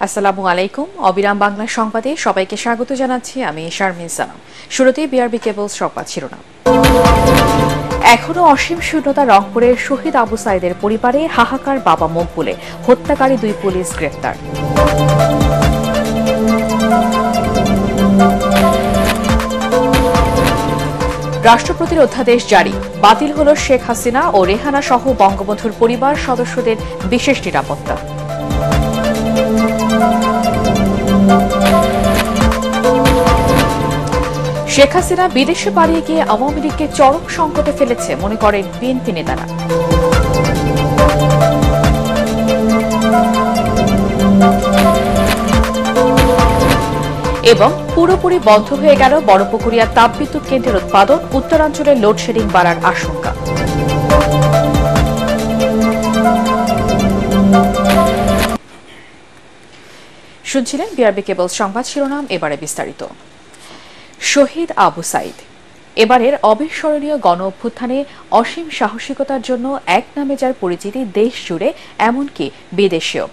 আসসালামু আলাইকুম। অবিরাম বাংলা সংবাদে সবাইকে স্বাগত জানাচ্ছি আমি শারমিন সানাম। শুরুতেই বিআরবি কেবলস সংবাদ শিরোনাম। এখনো অসীম শূন্যতা রংপুরের শহীদ আবু সাইদের পরিবারে হাহাকার বাবা মকবুলে, হত্যাকারী 2 পুলিশ গ্রেফতার। রাষ্ট্রপতির অধ্যাদেশ জারি, বাতিল হল শেখ হাসিনা ও রেহানা সহ বঙ্গবন্ধুর পরিবার সদস্যদের বিশেষ নিরাপত্তা। শেখ হাসিনা বিদেশে পালিয়ে গিয়ে আওয়ামী লীগকে চরম সংকটে ফেলেছে মনে করেন বিএনপি নেতারা। এবং পুরোপুরি বন্ধ হয়ে গেল বড়পুকুরিয়া তাপবিদ্যুৎ কেন্দ্রের উৎপাদন, উত্তরাঞ্চলে লোডশেডিং বাড়ার আশঙ্কা। শুনছিলেন বিআরবি কেবলস সংবাদ শিরোনাম, এবারে বিস্তারিত। শহীদ আবু সাইদ এবারের অবিস্মরণীয় গণ অভ্যুত্থানে অসীম সাহসিকতার জন্য এক নামে যার পরিচিতি দেশ জুড়ে, এমনকি বিদেশেও।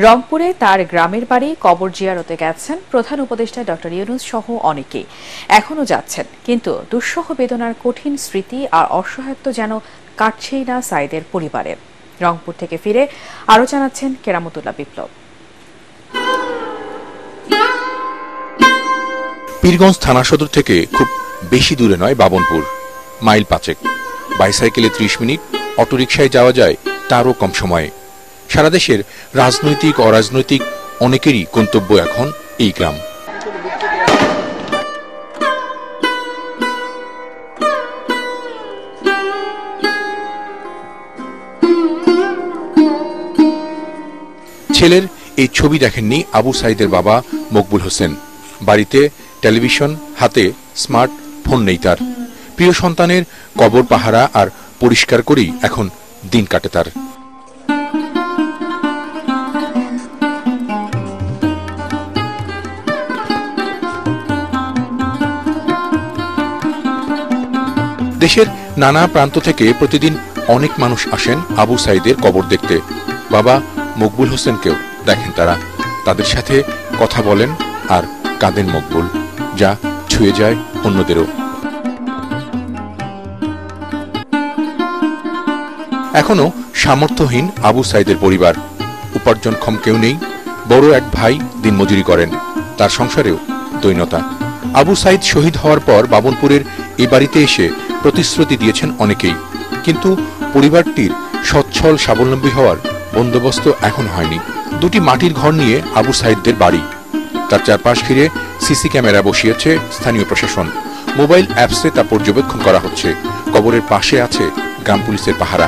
রংপুরে তার গ্রামের বাড়ি কবর জিয়ারতে গেছেন প্রধান উপদেষ্টা ডক্টর ইউনূস সহ অনেকেই, এখনো যাচ্ছেন। কিন্তু দুঃসহ বেদনার কঠিন স্মৃতি আর অসহায়ত্ব যেন কাটছেই না সাইদের পরিবারের। রংপুর থেকে ফিরে আরও জানাচ্ছেন কেরামতুল্লাহ বিপ্লব। পীরগঞ্জ থানা সদর থেকে খুব বেশি দূরে নয় বাবনপুর, মাইল 5। বাইসাইকেলে 30 মিনিট, অটোরিকশায় যাওয়া যায় তারও কম সময়ে। সারা দেশের রাজনৈতিক অরাজনৈতিক অনেকেরই গন্তব্য এখন এই গ্রাম। ছেলের এই ছবি দেখেননি আবু সাইদের বাবা মকবুল হোসেন। বাড়িতে টেলিভিশন, হাতে স্মার্ট ফোন নেই তার। প্রিয় সন্তানের কবর পাহারা আর পরিষ্কার করেই এখন দিন কাটে তার। দেশের নানা প্রান্ত থেকে প্রতিদিন অনেক মানুষ আসেন আবু সাইদের কবর দেখতে। বাবা মকবুল হোসেনকেও দেখেন তারা, তাদের সাথে কথা বলেন আর কাঁদেন মকবুল, যা ছুঁয়ে যায় অন্যদেরও। এখনো সামর্থ্যহীন আবু সাইদের পরিবার, উপার্জনক্ষম কেউ নেই। বড় এক ভাই দিনমজুরি করেন, তার সংসারেও দৈন্যতা। আবু সাইদ শহীদ হওয়ার পর বাবনপুরের এ বাড়িতে এসে প্রতিশ্রুতি দিয়েছেন অনেকেই, কিন্তু পরিবারটির সচ্ছল স্বাবলম্বী হওয়ার বন্দোবস্ত এখন হয়নি। 2টি মাটির ঘর নিয়ে আবু সাইদদের বাড়ি, তার চারপাশ ঘিরে সিসি ক্যামেরা বসিয়েছে স্থানীয় প্রশাসন। মোবাইল অ্যাপসে তা পর্যবেক্ষণ করা হচ্ছে। কবরের পাশে আছে গ্রাম পুলিশের পাহারা।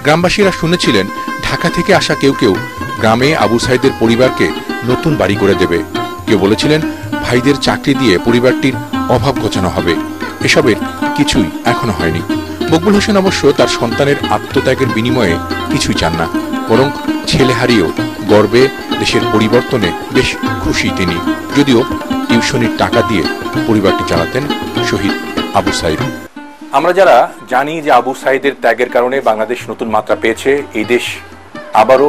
গ্রামবাসীরা শুনেছিলেন ঢাকা থেকে আসা কেউ কেউ গ্রামে আবু সাইদের পরিবারকে নতুন বাড়ি করে দেবে। কেউ বলেছিলেন ভাইদের চাকরি দিয়ে পরিবারটির অভাব ঘোচানো হবে। এসবের কিছুই এখনো হয়নি। মকবুল হোসেন অবশ্য তার সন্তানের আত্মত্যাগের বিনিময়ে কিছুই চান না, বরং ছেলে হারিয়েও গর্বে দেশের পরিবর্তনে বেশ খুশি তিনি। যদিও টিউশনির টাকা দিয়ে পরিবারটি চালাতেন শহীদ আবু সাইদ। আমরা যারা জানি যে আবু সাইদের ত্যাগের কারণে বাংলাদেশ নতুন মাত্রা পেয়েছে, এই দেশ আবারও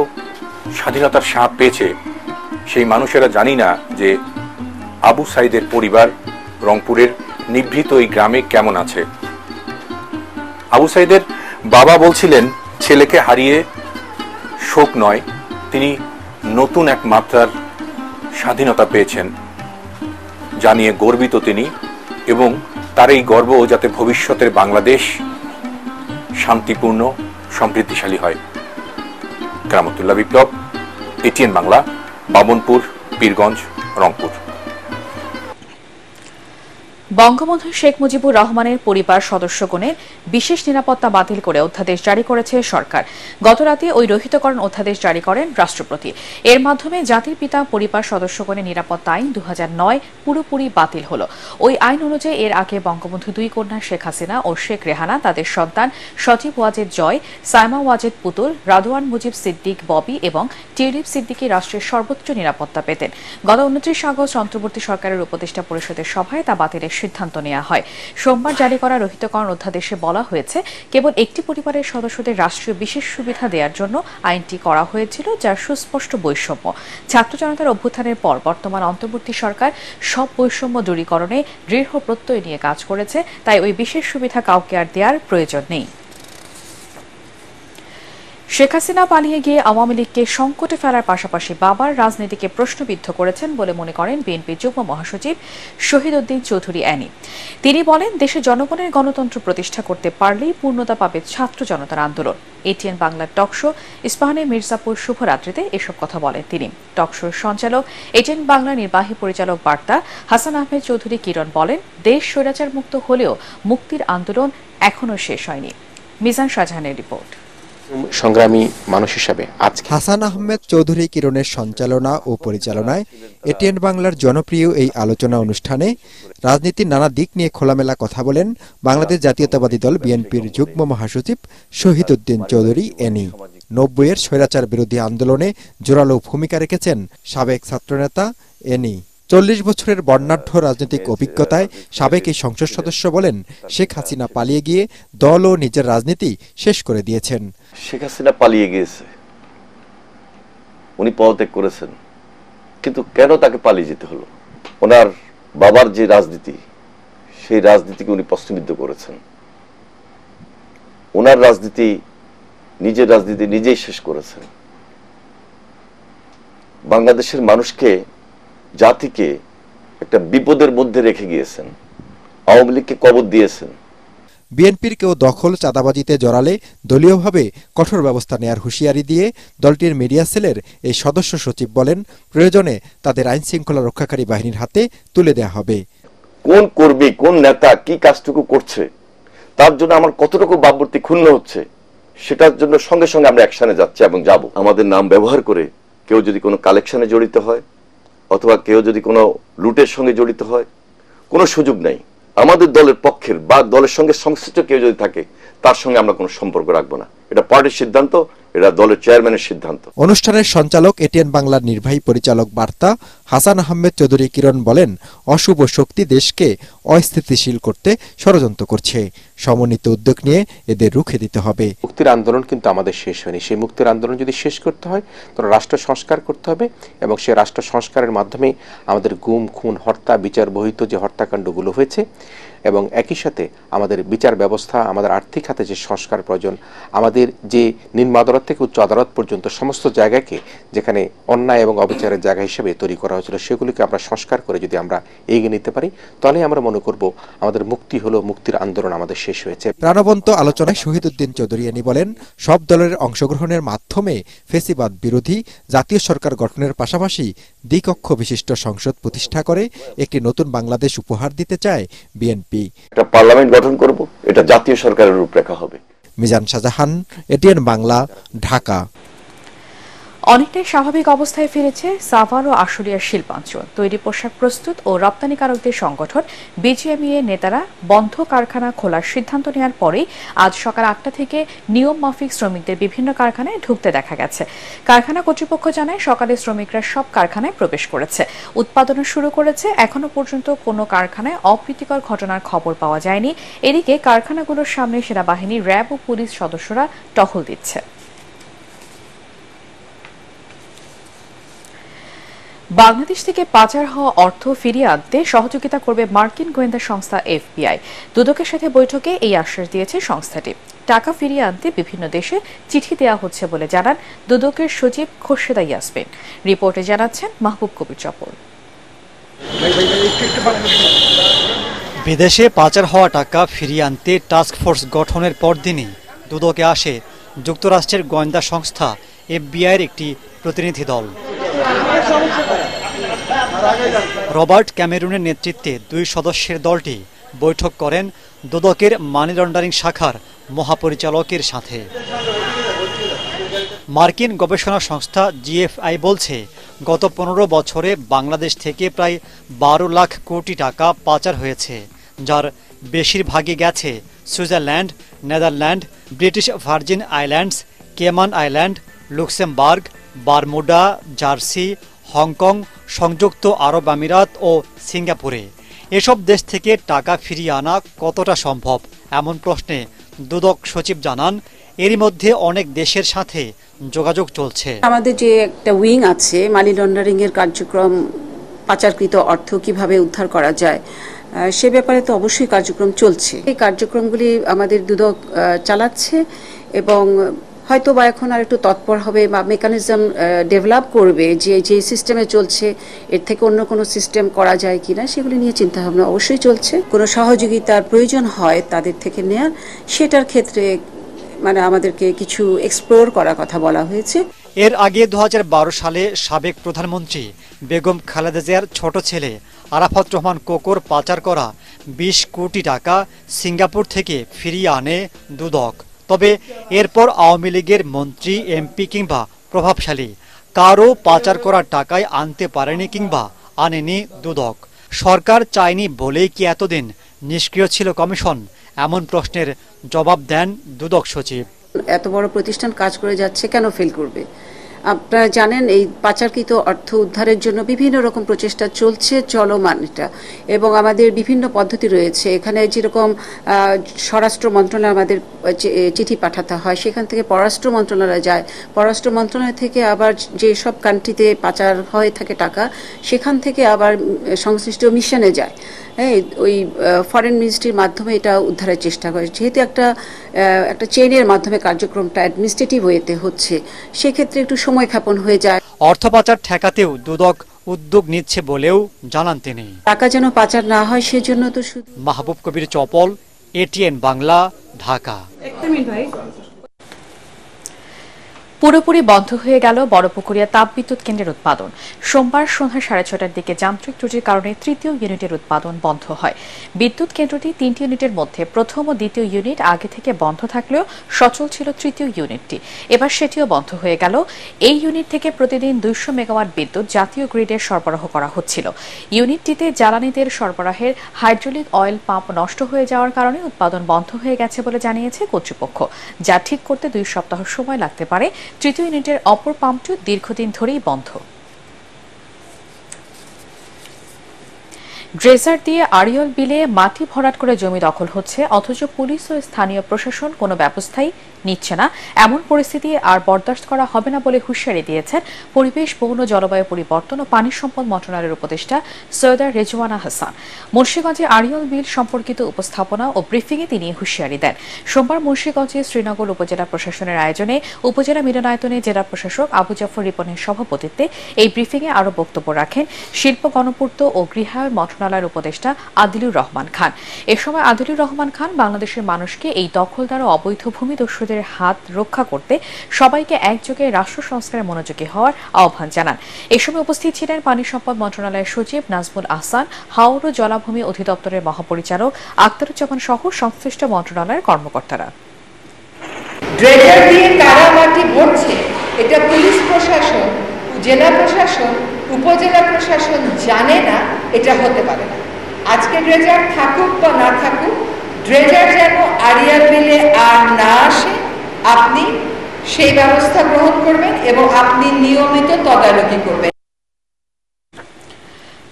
স্বাধীনতার স্বাদ পেয়েছে, সেই মানুষেরা জানি না যে আবু সাইদের পরিবার রংপুরের নিভৃত এই গ্রামে কেমন আছে। আবু সাইদের বাবা বলছিলেন ছেলেকে হারিয়ে শোক নয়, তিনি নতুন এক মাত্রার স্বাধীনতা পেয়েছেন, জানিয়ে গর্বিত তিনি, এবং তার এই গর্ব যাতে ভবিষ্যতের বাংলাদেশ শান্তিপূর্ণ সমৃদ্ধিশালী হয়। কেরামতুল্লাহ বিপ্লব, এটিএন বাংলা, বাবনপুর, পীরগঞ্জ, রংপুর। বঙ্গবন্ধু শেখ মুজিবুর রহমানের পরিবার সদস্যগণের বিশেষ নিরাপত্তা বাতিল করে অধ্যাদেশ জারি করেছে সরকার। গতরাতে ওই রহিতকরণ অধ্যাদেশ জারি করেন রাষ্ট্রপতি। এর মাধ্যমে জাতির পিতা পরিবার সদস্যগণের নিরাপত্তা আইন 2009 পুরোপুরি বাতিল হল। ওই আইন অনুযায়ী এর আগে বঙ্গবন্ধু 2 কন্যা শেখ হাসিনা ও শেখ রেহানা, তাদের সন্তান সজীব ওয়াজেদ জয়, সাইমা ওয়াজেদ পুতুল, রাদওয়ান মুজিব সিদ্দিক ববি এবং টিউলিপ সিদ্দিকী রাষ্ট্রের সর্বোচ্চ নিরাপত্তা পেতেন। গত 29 আগস্ট অন্তর্বর্তী সরকারের উপদেষ্টা পরিষদের সভায় তা বাতিলের সিদ্ধান্ত নেওয়া হয়। সোমবার জারি করা রহিতকরণ অধ্যাদেশে বলা হয়েছে, কেবল একটি পরিবারের সদস্যদের রাষ্ট্রীয় বিশেষ সুবিধা দেওয়ার জন্য আইনটি করা হয়েছিল, যার সুস্পষ্ট বৈষম্য। ছাত্র জনতার অভ্যুত্থানের পর বর্তমান অন্তর্বর্তী সরকার সব বৈষম্য দূরীকরণে দৃঢ় প্রত্যয় নিয়ে কাজ করেছে, তাই ওই বিশেষ সুবিধা কাউকে আর দেওয়ার প্রয়োজন নেই। শেখ হাসিনা পালিয়ে গিয়ে আওয়ামী লীগকে সংকটে ফেলার পাশাপাশি বাবার রাজনীতিকে প্রশ্নবিদ্ধ করেছেন বলে মনে করেন বিএনপির যুগ্ম মহাসচিব শহীদ উদ্দিন চৌধুরী অ্যানি। তিনি বলেন, দেশে জনগণের গণতন্ত্র প্রতিষ্ঠা করতে পারলেই পূর্ণতা পাবে ছাত্র জনতার আন্দোলন। এটিএন বাংলার টকশো ইস্পাহানে মির্জাপুর শুভরাত্রিতে এসব কথা বলেন তিনি। টকশোর সঞ্চালক এটিএন বাংলার নির্বাহী পরিচালক বার্তা হাসান আহমেদ চৌধুরী কিরণ বলেন, দেশ স্বৈরাচার মুক্ত হলেও মুক্তির আন্দোলন এখনও শেষ হয়নি। মিজান শাহজাহানের রিপোর্ট। সংগ্রামী মানুষ হিসাবে আজকে হাসান আহমেদ চৌধুরী কিরণের সঞ্চালনা ও পরিচালনায় এটিএন বাংলার জনপ্রিয় এই আলোচনা অনুষ্ঠানে রাজনীতির নানা দিক নিয়ে খোলামেলা কথা বলেন বাংলাদেশ জাতীয়তাবাদী দল বিএনপির যুগ্ম মহাসচিব শহীদ উদ্দিন চৌধুরী এনি। 90-এর স্বৈরাচার বিরোধী আন্দোলনে জোরালো ভূমিকা রেখেছেন সাবেক ছাত্রনেতা এনি। 40 বছরের বর্ণাঢ্য রাজনৈতিক অভিজ্ঞতায় সাবেক এই সংসদ সদস্য বলেন, শেখ হাসিনা পালিয়ে গিয়ে দল ও নিজের রাজনীতি শেষ করে দিয়েছেন। শেখ হাসিনা পালিয়ে গিয়েছে, উনি পদত্যাগ করেছেন, কিন্তু কেন তাকে পালিয়ে যেতে হলো? ওনার বাবার যে রাজনীতি, সেই রাজনীতিকে উনি প্রশ্নবিদ্ধ করেছেন। ওনার রাজনীতি, নিজের রাজনীতি নিজেই শেষ করেছেন। বাংলাদেশের মানুষকে, জাতিকে একটা বিপদের মধ্যে রেখে গিয়েছেন। আওয়ামী লীগকে কবর দিয়েছেন। বিএনপির কেউ দখল চাঁদাবাজিতে জড়ালে দলীয়ভাবে কঠোর ব্যবস্থা নেয়ার হুঁশিয়ারি দিয়ে দলটির মিডিয়া সেলের এই সদস্য সচিব বলেন, প্রয়োজনে তাদের আইন শৃঙ্খলা রক্ষাকারী বাহিনীর হাতে তুলে দেওয়া হবে। কোন কর্মী, কোন নেতা কি কাজটুকু করছে, তার জন্য আমার কতটুকু ভাবমূর্তি ক্ষুণ্ণ হচ্ছে, সেটার জন্য সঙ্গে সঙ্গে আমরা অ্যাকশনে যাচ্ছি এবং যাব। আমাদের নাম ব্যবহার করে কেউ যদি কোনো কালেকশনে জড়িত হয় অথবা কেউ যদি কোনো লুটের সঙ্গে জড়িত হয়, কোনো সুযোগ নাই। আমাদের দলের পক্ষের বা দলের সঙ্গে সংশ্লিষ্ট কেউ যদি থাকে, তার সঙ্গে আমরা কোনো সম্পর্ক রাখবো না। এটা পার্টির সিদ্ধান্ত, এটা দলের চেয়ারম্যানের সিদ্ধান্ত। অনুষ্ঠানের সঞ্চালক এটিএন বাংলার নির্বাহী পরিচালক বার্তা হাসান আহমেদ চৌধুরী কিরণ বলেন, অশুভ শক্তি দেশকে অস্থিতিশীল করতে ষড়যন্ত্র করছে। সমন্বিত উদ্যোগ নিয়ে এদের রুখে দিতে হবে। মুক্তির আন্দোলন কিন্তু আমাদের শেষ হয়নি। সেই মুক্তির আন্দোলন যদি শেষ করতে হয়, তাহলে রাষ্ট্র সংস্কার করতে হবে এবং সেই রাষ্ট্র সংস্কারের মাধ্যমে আমাদের গুম, খুন, হত্যা, বিচার বহির্ভূত যে হত্যাকাণ্ডগুলো হয়েছে এবং একই সাথে আমাদের বিচার ব্যবস্থা, আমাদের আর্থিক খাতে যে সংস্কার প্রয়োজন, আমাদের যে নিম্ন আদালত থেকে উচ্চ আদালত পর্যন্ত সমস্ত জায়গাকে যেখানে অন্যায় এবং অবিচারের জায়গা হিসেবে তৈরি করা হয়েছিল, সেগুলিকে আমরা সংস্কার করে যদি আমরা এগিয়ে নিতে পারি, তাহলে আমরা মনে করব আমাদের মুক্তি হলো, মুক্তির আন্দোলন আমাদের শেষ হয়েছে। প্রাণবন্ত আলোচনায় শহীদ উদ্দিন চৌধুরী এনি বলেন, সব দলের অংশগ্রহণের মাধ্যমে ফেসিবাদ বিরোধী জাতীয় সরকার গঠনের পাশাপাশি দ্বিকক্ষ বিশিষ্ট সংসদ প্রতিষ্ঠা করে একটি নতুন বাংলাদেশ উপহার দিতে চায় বিএনপি। একটা পার্লামেন্ট গঠন করব, এটা জাতীয় সরকারের রূপরেখা হবে। মিজান শাহজাহান, এটিএন বাংলা, ঢাকা। অনেকটাই স্বাভাবিক অবস্থায় ফিরেছে সাভার ও আশুলিয়ার শিল্পাঞ্চল। তৈরি পোশাক প্রস্তুত ও রপ্তানিকারকদের সংগঠন বিজিএমইএ নেতারা বন্ধ কারখানা খোলার সিদ্ধান্ত নেওয়ার পরেই আজ সকাল 8টা থেকে নিয়ম মাফিক শ্রমিকদের বিভিন্ন কারখানায় ঢুকতে দেখা গেছে। কারখানা কর্তৃপক্ষ জানায়, সকালে শ্রমিকরা সব কারখানায় প্রবেশ করেছে, উৎপাদন শুরু করেছে। এখনো পর্যন্ত কোনো কারখানায় অপ্রীতিকর ঘটনার খবর পাওয়া যায়নি। এদিকে কারখানাগুলোর সামনে সেনাবাহিনী, র্যাব ও পুলিশ সদস্যরা টহল দিচ্ছে। বাংলাদেশ থেকে পাচার হওয়া অর্থ ফিরিয়ে আনতে সহযোগিতা করবে মার্কিন গোয়েন্দা সংস্থা এফবিআই। দুদকের সাথে বৈঠকে এই আশ্বাস দিয়েছে সংস্থাটি। টাকা ফিরিয়ে আনতে বিভিন্ন দেশে চিঠি দেওয়া হচ্ছে বলে জানান দুদকের সচিব খোরশেদা ইয়াসমিন। রিপোর্টে জানাচ্ছেন মাহবুব কবির চপল। বিদেশে পাচার হওয়া টাকা ফিরিয়ে আনতে টাস্ক ফোর্স গঠনের পরদিনই দুদকে আসে যুক্তরাষ্ট্রের গোয়েন্দা সংস্থা এফবিআইয়ের একটি প্রতিনিধি দল। রবার্ট ক্যামেরুনের নেতৃত্বে 2 সদস্যের দলটি বৈঠক করেন দুদকের মানি লন্ডারিং শাখার মহাপরিচালকের সাথে। মার্কিন গবেষণা সংস্থা জিএফআই বলছে, গত 15 বছরে বাংলাদেশ থেকে প্রায় 12 লাখ কোটি টাকা পাচার হয়েছে, যার বেশিরভাগই গেছে Switzerland, Netherland, British virgin islands, Cayman island, Luxembourg, Bermuda, jersey, Hong Kong, সংযুক্ত আরব আমিরাত ও সিঙ্গাপুরে। এসব দেশ থেকে টাকা ফিরিয়ে আনা কতটা সম্ভব এমন প্রশ্নে দুদক সচিব জানান, এরই মধ্যে অনেক দেশের সাথে যোগাযোগ চলছে। আমাদের যে একটা উইং আছে মানি লন্ডারিং এর কার্যক্রম, পাচারকৃত অর্থ কিভাবে উদ্ধার করা যায় সে ব্যাপারে তো অবশ্যই কার্যক্রম চলছে। এই কার্যক্রমগুলি আমাদের দুদক চালাচ্ছে এবং হয়তো বা এখন আর একটু তৎপর হবে বা মেকানিজম ডেভেলপ করবে যে সিস্টেমে চলছে এর থেকে অন্য কোনো সিস্টেম করা যায় কিনা সেগুলি নিয়ে চিন্তাভাবনা অবশ্যই চলছে। কোনো সহযোগিতার প্রয়োজন হয় তাদের থেকে নেয়ার, সেটার ক্ষেত্রে মানে আমাদেরকে কিছু এক্সপ্লোর করার কথা বলা হয়েছে। এর আগে 2012 সালে সাবেক প্রধানমন্ত্রী বেগম খালেদা জিয়ার ছোট ছেলে আরাফাত রহমান কোকোর পাচার করা 20 কোটি টাকা সিঙ্গাপুর থেকে ফিরিয়ে আনে দুদক। তবে এরপর আওয়ামী লীগের মন্ত্রী, এমপি কিংবা প্রভাবশালী কারও পাচার করা টাকায় আনতে পারেনি কিংবা আনেনি দুদক। সরকার চায়নি বলেই কি এতদিন নিষ্ক্রিয় ছিল কমিশন? এমন প্রশ্নের জবাব দেন দুদক সচিব। এত বড় প্রতিষ্ঠান কাজ করে যাচ্ছে, কেন ফেল করবে? আপনারা জানেন এই পাচারকৃত অর্থ উদ্ধারের জন্য বিভিন্ন রকম প্রচেষ্টা চলছে, চলমান এটা, এবং আমাদের বিভিন্ন পদ্ধতি রয়েছে। এখানে যেরকম স্বরাষ্ট্র মন্ত্রণালয় আমাদের চিঠি পাঠাতে হয়, সেখান থেকে পররাষ্ট্র মন্ত্রণালয় যায়, পররাষ্ট্র মন্ত্রণালয় থেকে আবার যে সব কান্ট্রিতে পাচার হয়ে থাকে টাকা, সেখান থেকে আবার সংশ্লিষ্ট মিশনে যায়। ওই ফরেন মিনিস্ট্রির মাধ্যমে এটা উদ্ধারের চেষ্টা করে। যেহেতু একটা চেইনের মাধ্যমে কার্যক্রমটা অ্যাডমিনিস্ট্রেটিভ ওয়েতে হচ্ছে, সেক্ষেত্রে একটু সময় ক্ষেপণ হয়ে যায়। অর্থ পাচার ঠেকাতেও দুদক উদ্যোগ নিচ্ছে বলেও জানান তিনি। টাকা যেন পাচার না হয় সেজন্য তো শুধু। মাহবুব কবির চপল, এটিএন বাংলা, ঢাকা। পুরোপুরি বন্ধ হয়ে গেল বড়পুকুরিয়া তাপবিদ্যুৎ কেন্দ্রের উৎপাদন। সোমবার সন্ধ্যা 6:30টার দিকে যান্ত্রিক ত্রুটির কারণে তৃতীয় ইউনিটের উৎপাদন বন্ধ হয়। বিদ্যুৎ কেন্দ্রটি 3টি ইউনিটের মধ্যে প্রথম ও দ্বিতীয় ইউনিট আগে থেকে বন্ধ থাকলেও সচল ছিল তৃতীয় ইউনিটটি। এবার সেটিও বন্ধ হয়ে গেল। এই ইউনিট থেকে প্রতিদিন 200 মেগাওয়াট বিদ্যুৎ জাতীয় গ্রিডে সরবরাহ করা হচ্ছিল। ইউনিটটিতে জ্বালানি তেল সরবরাহের হাইড্রোলিক অয়েল পাম্প নষ্ট হয়ে যাওয়ার কারণে উৎপাদন বন্ধ হয়ে গেছে বলে জানিয়েছে কর্তৃপক্ষ, যা ঠিক করতে 2 সপ্তাহ সময় লাগতে পারে। তৃতীয় ইউনিটের অপর পাম্পটি দীর্ঘদিন ধরেই বন্ধ। ড্রেজার দিয়ে আড়িয়ল বিলে মাটি ভরাট করে জমি দখল হচ্ছে, অথচ পুলিশ ও স্থানীয় প্রশাসন কোনো ব্যবস্থাই নিচ্ছে না। এমন পরিস্থিতি আর বরদাস্ত করা হবে না বলে হুঁশিয়ারি দিয়েছেন পরিবেশ, বন ও জলবায়ু পরিবর্তন ও পানি সম্পদ মন্ত্রণালয়ের উপদেষ্টা সৈয়দা রেজওয়ানা হাসান। মুন্সিগঞ্জে আড়িয়ল বিল সম্পর্কিত উপস্থাপনা ও ব্রিফিংয়ে তিনি হুঁশিয়ারি দেন। সোমবার মুন্সিগঞ্জে শ্রীনগর উপজেলা প্রশাসনের আয়োজনে উপজেলা মিলনায়তনে জেলা প্রশাসক আবু জাফর রিপনের সভাপতিত্বে এই ব্রিফিংয়ে আরও বক্তব্য রাখেন শিল্প, গণপূর্ত ও গৃহায়ন মন্ত্রণালয়ের উপদেষ্টা আদিলুর রহমান খান। এ সময় আদিলুর রহমান খান বাংলাদেশের মানুষকে এই দখলদার ও অবৈধ ভূমিদস্যুদের হাত রক্ষা করতে সবাইকে একযোগে রাষ্ট্র সংস্কারে মনোযোগী হওয়ার আহ্বান জানান। এ সময় উপস্থিত ছিলেন পানি সম্পদ মন্ত্রণালয়ের সচিব নাজমুল আহসান, হাওর ও জলাভূমি অধিদপ্তরের মহাপরিচালক আক্তারুজ্জামান সহ সংশ্লিষ্ট মন্ত্রণালয়ের কর্মকর্তারা। ড্রেজার দিয়ে কারা মাটি ভরছে এটা পুলিশ প্রশাসন, জেলা প্রশাসন, উপজেলা প্রশাসন জানে না, এটা হতে পারে না। আজকে ড্রেজার থাকুক বা না থাকুক, ড্রেজার যেন আড়িয়াল বিলে আর না আসে, আপনি সেই ব্যবস্থা গ্রহণ করবেন এবং আপনি নিয়মিত তদারকি করবেন।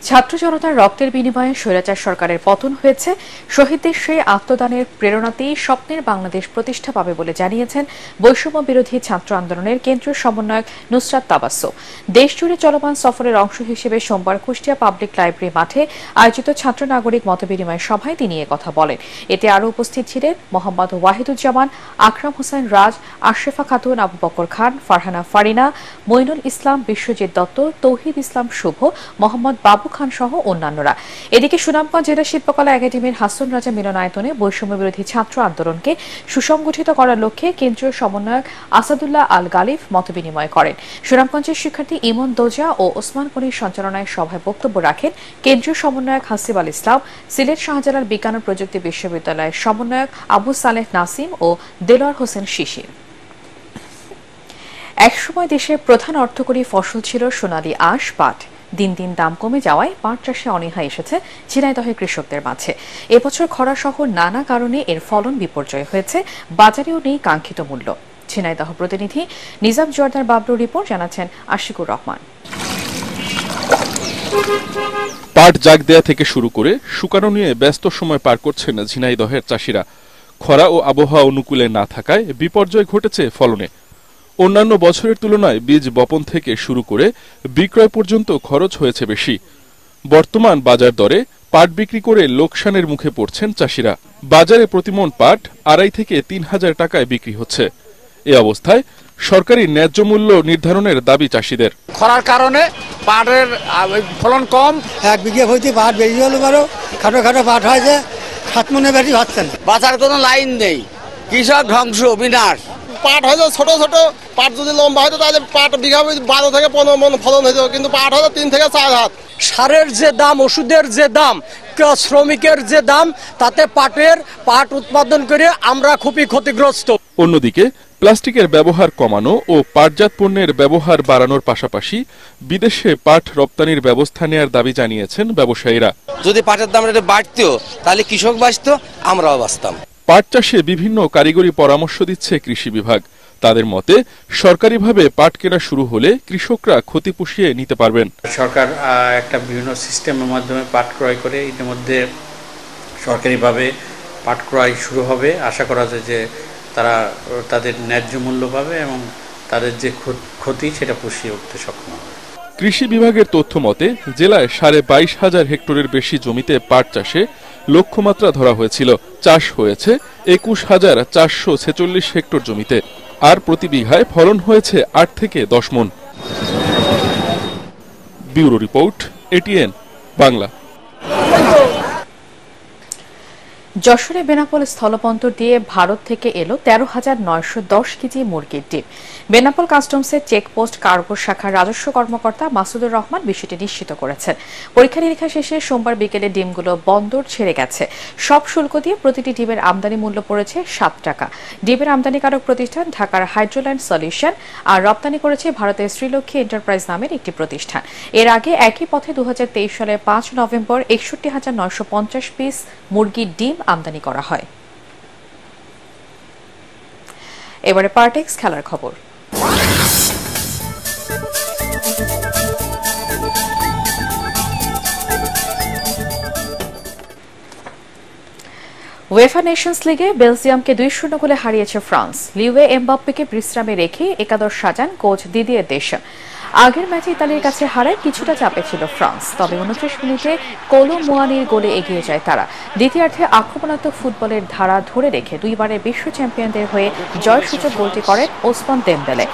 ছাত্র জনতার রক্তের বিনিময়ে স্বৈরাচার সরকারের পতন হয়েছে। শহীদদের সেই আত্মদানের প্রেরণাতেই স্বপ্নের বাংলাদেশ প্রতিষ্ঠা পাবে বলে জানিয়েছেন বৈষম্য বিরোধী ছাত্র আন্দোলনের কেন্দ্রীয় সমন্বয়ক নুসরাত তাবাসসুম। দেশজুড়ে চলমান সফরের অংশ হিসেবে সোমবার কুষ্টিয়া পাবলিক লাইব্রেরি মাঠে আয়োজিত ছাত্র নাগরিক মতবিনিময় সভায় তিনি কথা বলেন। এতে আরও উপস্থিত ছিলেন মোহাম্মদ ওয়াহিদুজ্জামান, আকরাম হোসেন রাজ, আশরাফা খাতুন, আবু বকর খান, ফারহানা ফারিনা, মইনুল ইসলাম, বিশ্বজিৎ দত্ত, তৌহিদ ইসলাম শুভ, মোহাম্মদ বাবু খান সহ অন্যান্যরা। এদিকে সুনামগঞ্জ জেলা শিল্পকলা একাডেমির হাসন রাজা মিলনায়তনে বৈষম্য বিরোধী ছাত্র আন্দোলনকে সুসংগঠিত করার লক্ষ্যে কেন্দ্রীয় সমন্বয়ক আসাদুল্লাহ আল গালিফ মতবিনিময় করেন। সুনামগঞ্জের শিক্ষার্থী ইমন দোজা ও ওসমান গনির সঞ্চালনায় সভায় বক্তব্য রাখেন কেন্দ্রীয় সমন্বয়ক হাসিব আল ইসলাম, সিলেট শাহজালাল বিজ্ঞান ও প্রযুক্তি বিশ্ববিদ্যালয়ের সমন্বয়ক আবু সালেহ নাসিম ও দেলোয়ার হোসেন শিশির। একসময় দেশের প্রধান অর্থকরী ফসল ছিল সোনালী আঁশ পাট। দিন দিন দাম কমে যাওয়ায় পাট চাষে অনীহা এসেছে ঝিনাইদহের কৃষকদের মাঝে। এবছর খরা সহ নানা কারণে এর ফলন বিপর্যয় হয়েছে, বাজারেও নেই কাঙ্ক্ষিত মূল্য। ঝিনাইদহ প্রতিনিধি নিজাম জোয়ারদার বাবলু রিপোর্ট, জানাচ্ছেন আশিকুর রহমান। পাট জাগ দেয়া থেকে শুরু করে শুকানো নিয়ে ব্যস্ত সময় পার করছেন ঝিনাইদহের চাষিরা। খরা ও আবহাওয়া অনুকূলে না থাকায় বিপর্যয় ঘটেছে ফলনে। অন্যান্য বছরের তুলনায় বীজ বপন থেকে শুরু করে বিক্রয় পর্যন্ত খরচ হয়েছে বেশি। বর্তমান বাজার দরে পাট বিক্রি করে লোকসানের মুখে পড়ছেন চাষিরা। বাজারে প্রতিমণ পাট 2,500 থেকে 3,000 টাকায় বিক্রি হচ্ছে। এ অবস্থায় সরকারি ন্যায্য মূল্য নির্ধারণের দাবি চাষিদের। খরার কারণে পাটের ফলন কম, 1 বিঘে হইতে পাট বেশি হলো পারো, খাটো খাটো পাট হয়েছে, 7 মনে বেশি হচ্ছে না। বাজার কোনো লাইন নেই, কৃষক ধ্বংস, বিনাশ। পাট হয়তো ছোট ছোট পাট যদি লম্বা হয়তো তাহলে পাট বিঘা 12 থেকে 15 মন ফলন হইতো, কিন্তু পাট হয়তো 3 থেকে 4 হাত। সারের যে দাম, ওষুধের যে দাম, শ্রমিকের যে দাম, তাতে পাট উৎপাদন করে আমরা খুবই ক্ষতিগ্রস্ত। অন্যদিকে প্লাস্টিকের ব্যবহার কমানো ও পাটজাত পণ্যের ব্যবহার বাড়ানোর পাশাপাশি বিদেশে পাট রপ্তানির ব্যবস্থা নেয়ার দাবি জানিয়েছেন ব্যবসায়ীরা। যদি পাটের দাম বাড়তো তাহলে কৃষক বাঁচত, আমরাও বাঁচতাম। পাট চাষে বিভিন্ন কারিগরি পরামর্শ দিচ্ছে কৃষি বিভাগ। তাদের মতে সরকারিভাবে পাট কেনা শুরু হলে কৃষকরা ক্ষতি পুষিয়ে নিতে পারবেন। সরকার একটা বিভিন্ন সিস্টেমের মাধ্যমে পাট ক্রয় করে ইতিমধ্যে সরকারিভাবে পাট ক্রয় শুরু হবে। আশা করা যায় যে তারা তাদের ন্যায্য মূল্য পাবে এবং তাদের যে ক্ষতি সেটা পুষিয়ে উঠতে সক্ষম হবে। কৃষি বিভাগের তথ্য মতে জেলায় 22,500 হেক্টরের বেশি জমিতে পাট চাষে লক্ষ্যমাত্রা ধরা হয়েছিল। চাষ হয়েছে 21,446 হেক্টর জমিতে, আর প্রতি বিঘায় ফলন হয়েছে 8 থেকে 10 মণ। Bureau report, ATN Bangla. যশোরে বেনাপোল স্থলবন্দর দিয়ে ভারত থেকে এলো 13,910 কেজি মুরগির ডিম। বেনাপোল কাস্টমসের চেকপোস্ট কার্গো শাখার রাজস্ব কর্মকর্তা মাসুদুর রহমান বিষয়টি নিশ্চিত করেছেন। পরীক্ষা নিরীক্ষা শেষে সোমবার বিকেলে ডিমগুলো বন্দর ছেড়ে গেছে। সব শুল্ক দিয়ে প্রতিটি ডিমের আমদানি মূল্য পড়েছে 7 টাকা। ডিমের আমদানিকারক প্রতিষ্ঠান ঢাকার হাইড্রোল্যান্ড সলিউশন, আর রপ্তানি করেছে ভারতের শ্রীলক্ষ্মী এন্টারপ্রাইজ নামের একটি প্রতিষ্ঠান। এর আগে একই পথে 2023 সালের 5 নভেম্বর 61,950 পিস মুরগির ডিম আমদানি করা হয়। এবারে পার্টেক্স খেলার খবর। উয়েফা নেশনস লিগে বেলজিয়ামকে 2-0 গোলে হারিয়েছে ফ্রান্স। লিওয়ে এমবাপ্পেকে বিশ্রামে রেখে একাদশ সাজান কোচ দিদিয়ে দেশাম। আগের ম্যাচে ইতালির কাছে হারায় কিছুটা চাপে ছিল ফ্রান্স, তবে 29 মিনিটে কোলো মুয়ানির গোলে এগিয়ে যায় তারা। দ্বিতীয়ার্ধে আক্রমণাত্মক ফুটবলের ধারা ধরে রেখে 2বারের বিশ্ব চ্যাম্পিয়নদের হয়ে জয়সূচক গোলটি করেন ওসমান দেমবেলে।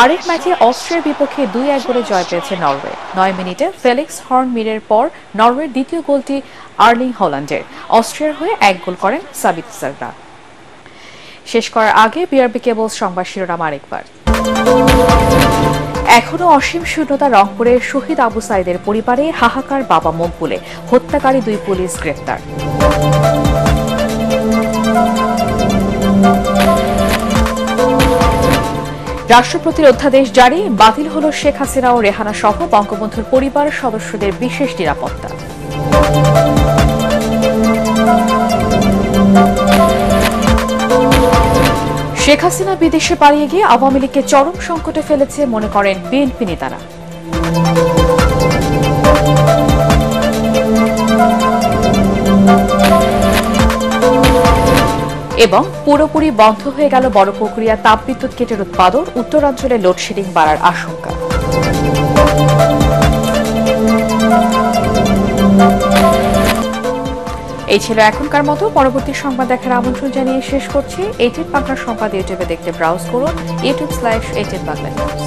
আরেক ম্যাচে অস্ট্রিয়ার বিপক্ষে 2-1 গোলে জয় পেয়েছে নরওয়ে। 9 মিনিটে ফেলিক্স হর্নমিরের পর নরওয়ের দ্বিতীয় গোলটি আর্লিং হল্যান্ডের। অস্ট্রিয়ার হয়ে 1 গোল করেন সাবিৎসাররা। শেষ করার আগে বিআরবি কেবলস সংবাদ শিরোনাম আরেকবার। এখনো অসীম শূন্যতা রংপুরে শহীদ আবু সাইদের পরিবারে হাহাকার বাবা মকবুলে। হত্যাকারী 2 পুলিশ গ্রেফতার। রাষ্ট্রপতির অধ্যাদেশ জারি, বাতিল হল শেখ হাসিনা ও রেহানা সহ বঙ্গবন্ধুর পরিবার সদস্যদের বিশেষ নিরাপত্তা। শেখ হাসিনা বিদেশে পালিয়ে গিয়ে আওয়ামী লীগকে চরম সংকটে ফেলেছে মনে করেন বিএনপি নেতারা। এবং পুরোপুরি বন্ধ হয়ে গেল বড়পুকুরিয়া তাপবিদ্যুৎ কেন্দ্রের উৎপাদন, উত্তরাঞ্চলে লোডশেডিং বাড়ার আশঙ্কা। এই ছিল এখনকার মতো। পরবর্তী সংবাদ দেখার আমন্ত্রণ জানিয়ে শেষ করছি। এটিএন বাংলা সংবাদ ইউটিউবে দেখতে ব্রাউজ করুন youtube/8nbangla news।